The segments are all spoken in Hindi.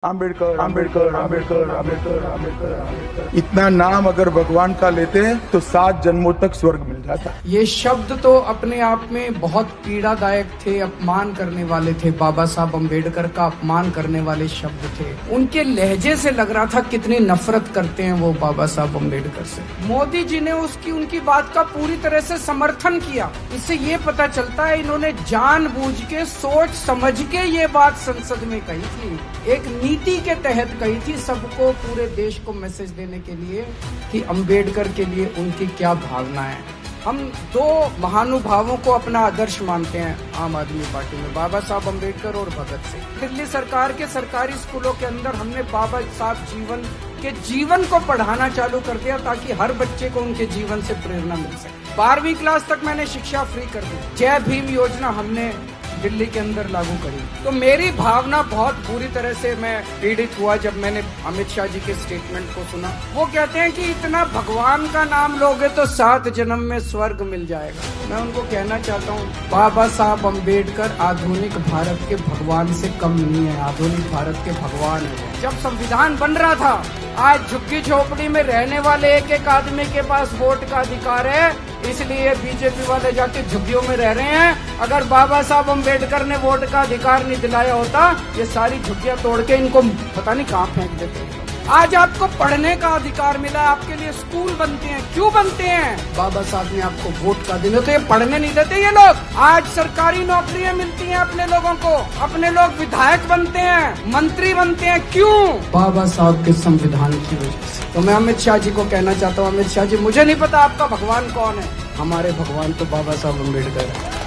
आम्बेडकर आम्बेडकर आम्बेडकर आम्बेडकर आम्बेडकर इतना नाम अगर भगवान का लेते हैं तो 7 जन्मों तक स्वर्ग मिल जाता है। ये शब्द तो अपने आप में बहुत पीड़ादायक थे, अपमान करने वाले थे। बाबा साहब अम्बेडकर का अपमान करने वाले शब्द थे। उनके लहजे से लग रहा था कितनी नफरत करते हैं वो बाबा साहब अम्बेडकर से। मोदी जी ने उनकी बात का पूरी तरह से समर्थन किया। इससे ये पता चलता है इन्होंने जानबूझ के सोच समझ के ये बात संसद में कही थी, एक नीति के तहत कही थी, सबको पूरे देश को मैसेज देने के लिए कि अम्बेडकर के लिए उनकी क्या भावना है। हम दो महानुभावों को अपना आदर्श मानते हैं आम आदमी पार्टी में, बाबा साहब अम्बेडकर और भगत सिंह। दिल्ली सरकार के सरकारी स्कूलों के अंदर हमने बाबा साहब जीवन को पढ़ाना चालू कर दिया ताकि हर बच्चे को उनके जीवन से प्रेरणा मिल सके। 12वीं क्लास तक मैंने शिक्षा फ्री कर दी। जय भीम योजना हमने दिल्ली के अंदर लागू करी। तो मेरी भावना बहुत बुरी तरह से मैं पीड़ित हुआ जब मैंने अमित शाह जी के स्टेटमेंट को सुना। वो कहते हैं कि इतना भगवान का नाम लोगे तो 7 जन्म में स्वर्ग मिल जाएगा। मैं उनको कहना चाहता हूँ, बाबा साहब अम्बेडकर आधुनिक भारत के भगवान से कम नहीं है, आधुनिक भारत के भगवान है। जब संविधान बन रहा था, आज झुग्गी झोपड़ी में रहने वाले एक एक आदमी के पास वोट का अधिकार है, इसलिए बीजेपी वाले जाके झुग्गियों में रह रहे हैं। अगर बाबा साहब अम्बेडकर ने वोट का अधिकार नहीं दिलाया होता, ये सारी झुग्गियां तोड़ के इनको पता नहीं कहाँ फेंक देते हैं। आज आपको पढ़ने का अधिकार मिला, आपके लिए स्कूल बनते हैं। क्यों बनते हैं? बाबा साहब ने आपको वोट का दिया, तो ये पढ़ने नहीं देते ये लोग। आज सरकारी नौकरियां मिलती हैं अपने लोगों को, अपने लोग विधायक बनते हैं, मंत्री बनते हैं। क्यों? बाबा साहब के संविधान की वजह से। तो मैं अमित शाह जी को कहना चाहता हूँ, अमित शाह जी, मुझे नहीं पता आपका भगवान कौन है, हमारे भगवान तो बाबा साहब अम्बेडकर है।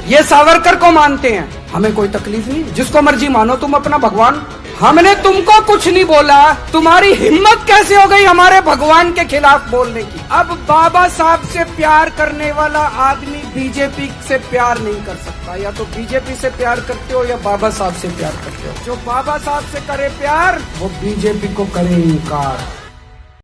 ये सावरकर को मानते हैं, हमें कोई तकलीफ नहीं, जिसको मर्जी मानो तुम अपना भगवान। हमने तुमको कुछ नहीं बोला, तुम्हारी हिम्मत कैसे हो गई हमारे भगवान के खिलाफ बोलने की। अब बाबा साहब से प्यार करने वाला आदमी बीजेपी से प्यार नहीं कर सकता। या तो बीजेपी से प्यार करते हो या बाबा साहब से प्यार करते हो। जो बाबा साहब से करे प्यार, वो बीजेपी को करे इनकार।